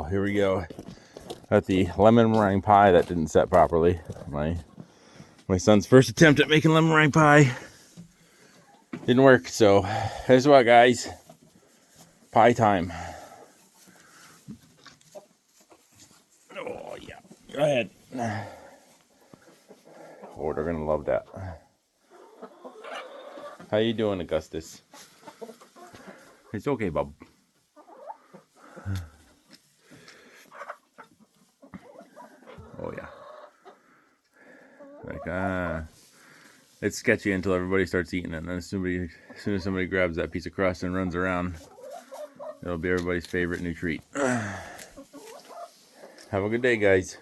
Oh, here we go. Got the lemon meringue pie that didn't set properly. My son's first attempt at making lemon meringue pie didn't work. So here's what, guys. Pie time. Oh yeah. Go ahead. Oh, they're gonna love that. How you doing, Augustus? It's okay, bub. Oh yeah. Like it's sketchy until everybody starts eating it, and then as soon as somebody grabs that piece of crust and runs around, it'll be everybody's favorite new treat. Have a good day, guys.